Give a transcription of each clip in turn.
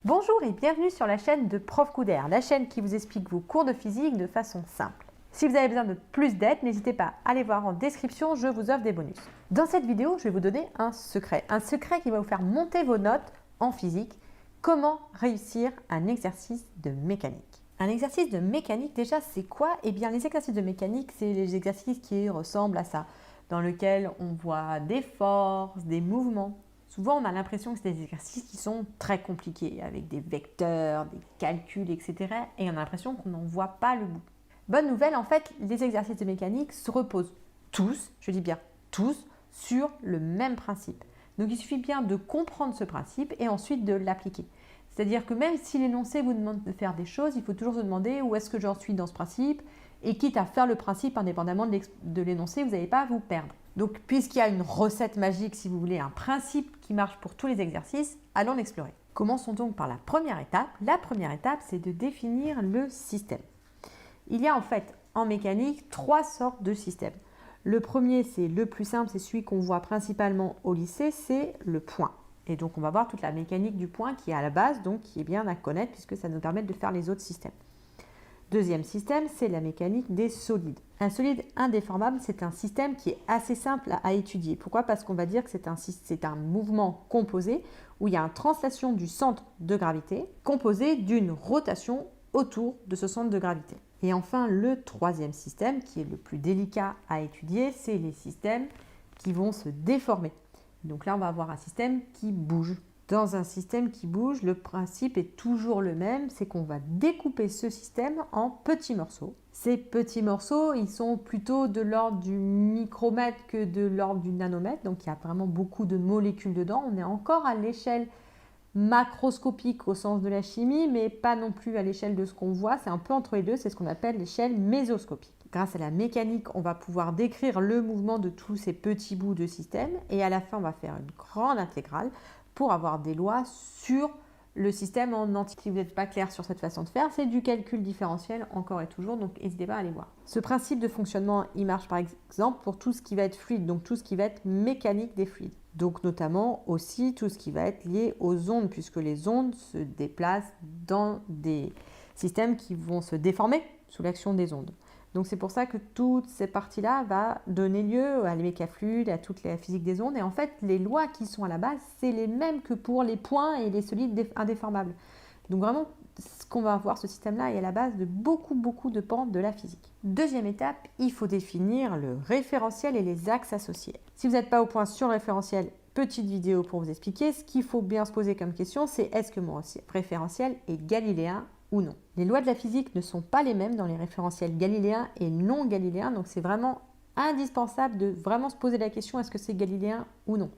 Bonjour et bienvenue sur la chaîne de Prof Couder, la chaîne qui vous explique vos cours de physique de façon simple. Si vous avez besoin de plus d'aide, n'hésitez pas à aller voir en description, je vous offre des bonus. Dans cette vidéo, je vais vous donner un secret qui va vous faire monter vos notes en physique. Comment réussir un exercice de mécanique? Un exercice de mécanique, déjà, c'est quoi? Eh bien, les exercices de mécanique, c'est les exercices qui ressemblent à ça, dans lesquels on voit des forces, des mouvements. Souvent, on a l'impression que c'est des exercices qui sont très compliqués, avec des vecteurs, des calculs, etc. Et on a l'impression qu'on n'en voit pas le bout. Bonne nouvelle, en fait, les exercices de mécanique se reposent tous, je dis bien tous, sur le même principe. Donc, il suffit bien de comprendre ce principe et ensuite de l'appliquer. C'est-à-dire que même si l'énoncé vous demande de faire des choses, il faut toujours se demander où est-ce que j'en suis dans ce principe, et quitte à faire le principe indépendamment de l'énoncé, vous n'allez pas vous perdre. Donc, puisqu'il y a une recette magique, si vous voulez, un principe qui marche pour tous les exercices, allons l'explorer. Commençons donc par la première étape. La première étape, c'est de définir le système. Il y a en fait en mécanique trois sortes de systèmes. Le premier, c'est le plus simple, c'est celui qu'on voit principalement au lycée, c'est le point. Et donc, on va voir toute la mécanique du point qui est à la base, donc qui est bien à connaître puisque ça nous permet de faire les autres systèmes. Deuxième système, c'est la mécanique des solides. Un solide indéformable, c'est un système qui est assez simple à étudier. Pourquoi? Parce qu'on va dire que c'est un mouvement composé où il y a une translation du centre de gravité composé d'une rotation autour de ce centre de gravité. Et enfin, le troisième système, qui est le plus délicat à étudier, c'est les systèmes qui vont se déformer. Donc là, on va avoir un système qui bouge. Dans un système qui bouge, le principe est toujours le même, c'est qu'on va découper ce système en petits morceaux. Ces petits morceaux, ils sont plutôt de l'ordre du micromètre que de l'ordre du nanomètre, donc il y a vraiment beaucoup de molécules dedans. On est encore à l'échelle macroscopique au sens de la chimie, mais pas non plus à l'échelle de ce qu'on voit, c'est un peu entre les deux, c'est ce qu'on appelle l'échelle mésoscopique. Grâce à la mécanique, on va pouvoir décrire le mouvement de tous ces petits bouts de système, et à la fin, on va faire une grande intégrale pour avoir des lois sur le système en entier. Si vous n'êtes pas clair sur cette façon de faire, c'est du calcul différentiel encore et toujours, donc n'hésitez pas à aller voir. Ce principe de fonctionnement, il marche par exemple pour tout ce qui va être fluide, donc tout ce qui va être mécanique des fluides. Donc notamment aussi tout ce qui va être lié aux ondes, puisque les ondes se déplacent dans des systèmes qui vont se déformer sous l'action des ondes. Donc c'est pour ça que toute cette partie-là va donner lieu à les mécafluides, à toute la physique des ondes. Et en fait, les lois qui sont à la base, c'est les mêmes que pour les points et les solides indéformables. Donc vraiment, ce qu'on va voir, ce système-là est à la base de beaucoup de pans de la physique. Deuxième étape, il faut définir le référentiel et les axes associés. Si vous n'êtes pas au point sur le référentiel, petite vidéo pour vous expliquer. Ce qu'il faut bien se poser comme question, c'est est-ce que mon référentiel est galiléen ou non. Les lois de la physique ne sont pas les mêmes dans les référentiels galiléens et non galiléens, donc c'est vraiment indispensable de vraiment se poser la question est-ce que c'est galiléen ou non.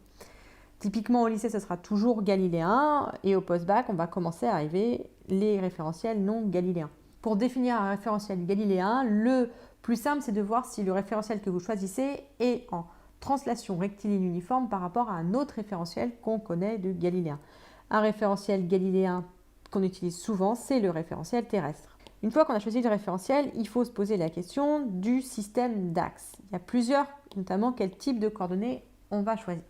Typiquement au lycée, ce sera toujours galiléen et au post-bac, on va commencer à arriver les référentiels non galiléens. Pour définir un référentiel galiléen, le plus simple, c'est de voir si le référentiel que vous choisissez est en translation rectiligne uniforme par rapport à un autre référentiel qu'on connaît de galiléen. Un référentiel galiléen qu'on utilise souvent, c'est le référentiel terrestre. Une fois qu'on a choisi le référentiel, il faut se poser la question du système d'axes. Il y a plusieurs, notamment quel type de coordonnées on va choisir.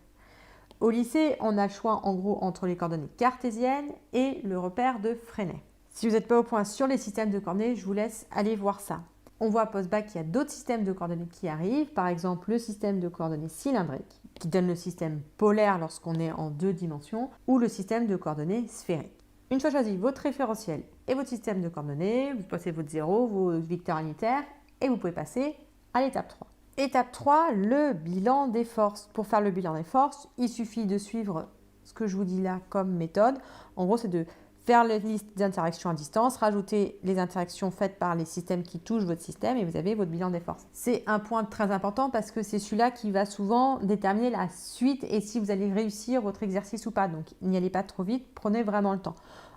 Au lycée, on a le choix en gros entre les coordonnées cartésiennes et le repère de Freinet. Si vous n'êtes pas au point sur les systèmes de coordonnées, je vous laisse aller voir ça. On voit post-bac qu'il y a d'autres systèmes de coordonnées qui arrivent, par exemple le système de coordonnées cylindriques, qui donne le système polaire lorsqu'on est en 2 dimensions, ou le système de coordonnées sphériques. Une fois choisi votre référentiel et votre système de coordonnées, vous passez votre 0, vos vecteurs unitaires, et vous pouvez passer à l'étape 3. Étape 3, le bilan des forces. Pour faire le bilan des forces, il suffit de suivre ce que je vous dis là comme méthode. En gros, c'est de faire la liste d'interactions à distance, rajouter les interactions faites par les systèmes qui touchent votre système et vous avez votre bilan des forces. C'est un point très important parce que c'est celui-là qui va souvent déterminer la suite et si vous allez réussir votre exercice ou pas. Donc n'y allez pas trop vite, prenez vraiment le temps.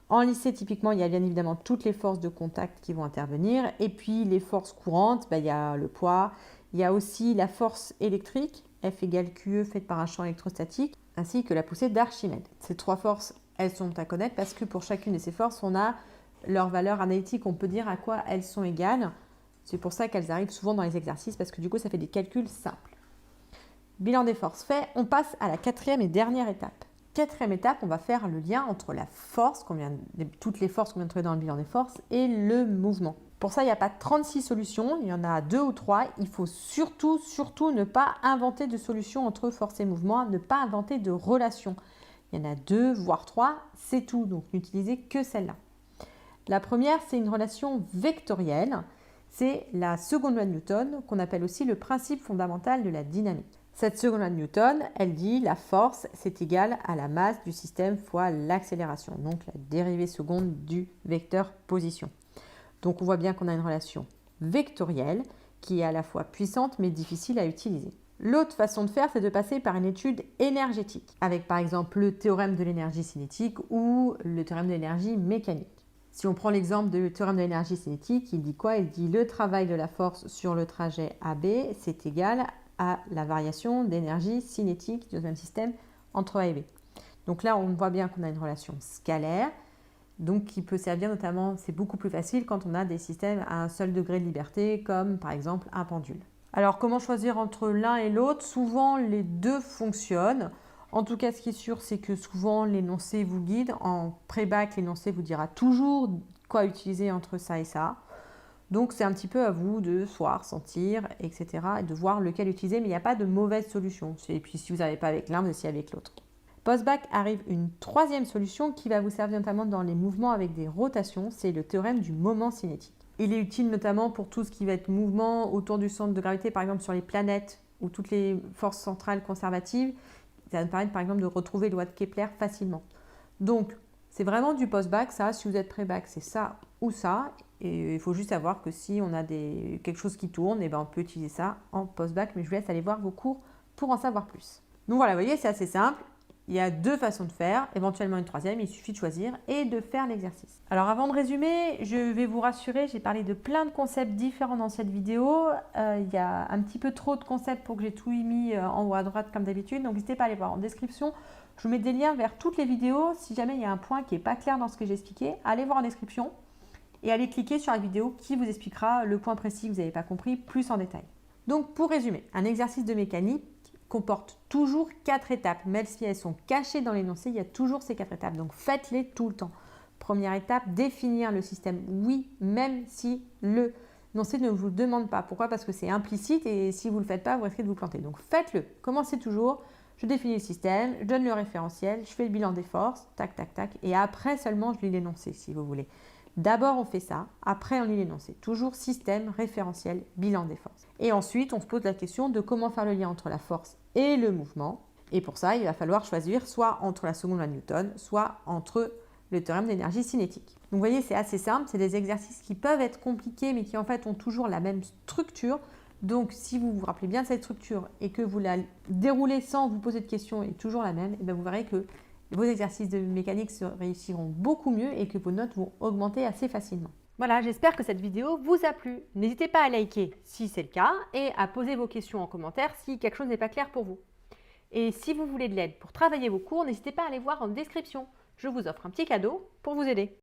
En lycée, typiquement, il y a bien évidemment toutes les forces de contact qui vont intervenir et puis les forces courantes, il y a le poids, il y a aussi la force électrique, F égale QE faite par un champ électrostatique, ainsi que la poussée d'Archimède. Ces trois forces, elles sont à connaître parce que pour chacune de ces forces, on a leur valeur analytique, on peut dire à quoi elles sont égales. C'est pour ça qu'elles arrivent souvent dans les exercices parce que du coup, ça fait des calculs simples. Bilan des forces fait, on passe à la quatrième et dernière étape. quatrième étape, on va faire le lien entre la force, toutes les forces qu'on vient de trouver dans le bilan des forces, et le mouvement. Pour ça, il n'y a pas 36 solutions, il y en a 2 ou 3. Il faut surtout ne pas inventer de solution entre force et mouvement, ne pas inventer de relation. Il y en a 2, voire 3, c'est tout, donc n'utilisez que celle-là. La première, c'est une relation vectorielle. C'est la seconde loi de Newton, qu'on appelle aussi le principe fondamental de la dynamique. Cette seconde loi de Newton, elle dit la force, c'est égal à la masse du système fois l'accélération, donc la dérivée seconde du vecteur position. Donc on voit bien qu'on a une relation vectorielle qui est à la fois puissante mais difficile à utiliser. L'autre façon de faire, c'est de passer par une étude énergétique, avec par exemple le théorème de l'énergie cinétique ou le théorème de l'énergie mécanique. Si on prend l'exemple du théorème de l'énergie cinétique, il dit quoi? Il dit le travail de la force sur le trajet AB, c'est égal à la variation d'énergie cinétique du deuxième système entre A et B. Donc là, on voit bien qu'on a une relation scalaire, donc qui peut servir notamment, c'est beaucoup plus facile quand on a des systèmes à un seul degré de liberté, comme par exemple un pendule. Alors comment choisir entre l'un et l'autre? Souvent les deux fonctionnent. En tout cas, ce qui est sûr, c'est que souvent l'énoncé vous guide. En pré-bac, l'énoncé vous dira toujours quoi utiliser entre ça et ça. Donc c'est un petit peu à vous de voir, sentir, etc. et de voir lequel utiliser, mais il n'y a pas de mauvaise solution. Et puis si vous n'avez pas avec l'un, vous essayez avec l'autre. Post-bac arrive une troisième solution qui va vous servir notamment dans les mouvements avec des rotations, c'est le théorème du moment cinétique. Il est utile notamment pour tout ce qui va être mouvement autour du centre de gravité, par exemple sur les planètes ou toutes les forces centrales conservatives. Ça va nous permettre par exemple de retrouver les lois de Kepler facilement. Donc c'est vraiment du post-bac, ça. Si vous êtes pré-bac, c'est ça ou ça. Et il faut juste savoir que si on a quelque chose qui tourne, et ben on peut utiliser ça en post-bac, mais je vous laisse aller voir vos cours pour en savoir plus. Donc voilà, vous voyez, c'est assez simple. Il y a deux façons de faire, éventuellement une troisième, il suffit de choisir et de faire l'exercice. Alors avant de résumer, je vais vous rassurer, j'ai parlé de plein de concepts différents dans cette vidéo. Il y a un petit peu trop de concepts pour que j'ai tout mis en haut à droite comme d'habitude, donc n'hésitez pas à aller voir en description. Je vous mets des liens vers toutes les vidéos. Si jamais il y a un point qui n'est pas clair dans ce que j'ai expliqué, allez voir en description et allez cliquer sur la vidéo qui vous expliquera le point précis que vous n'avez pas compris plus en détail. Donc pour résumer, un exercice de mécanique comporte toujours 4 étapes. Même si elles sont cachées dans l'énoncé, il y a toujours ces 4 étapes. Donc faites-les tout le temps. Première étape, définir le système. Oui, même si l'énoncé ne vous demande pas. Pourquoi? Parce que c'est implicite et si vous ne le faites pas, vous risquez de vous planter. Donc faites-le. Commencez toujours. Je définis le système, je donne le référentiel, je fais le bilan des forces, tac, tac, tac. Et après seulement, je lis l'énoncé si vous voulez. D'abord, on fait ça. Après, on lit l'énoncé. Toujours système, référentiel, bilan des forces. Et ensuite, on se pose la question de comment faire le lien entre la force et le mouvement. Et pour ça, il va falloir choisir soit entre la seconde loi de Newton, soit entre le théorème d'énergie cinétique. Donc, vous voyez, c'est assez simple. C'est des exercices qui peuvent être compliqués, mais qui en fait ont toujours la même structure. Donc, si vous vous rappelez bien de cette structure et que vous la déroulez sans vous poser de questions et toujours la même, et bien vous verrez que vos exercices de mécanique se réussiront beaucoup mieux et que vos notes vont augmenter assez facilement. Voilà, j'espère que cette vidéo vous a plu. N'hésitez pas à liker si c'est le cas et à poser vos questions en commentaire si quelque chose n'est pas clair pour vous. Et si vous voulez de l'aide pour travailler vos cours, n'hésitez pas à aller voir en description. Je vous offre un petit cadeau pour vous aider.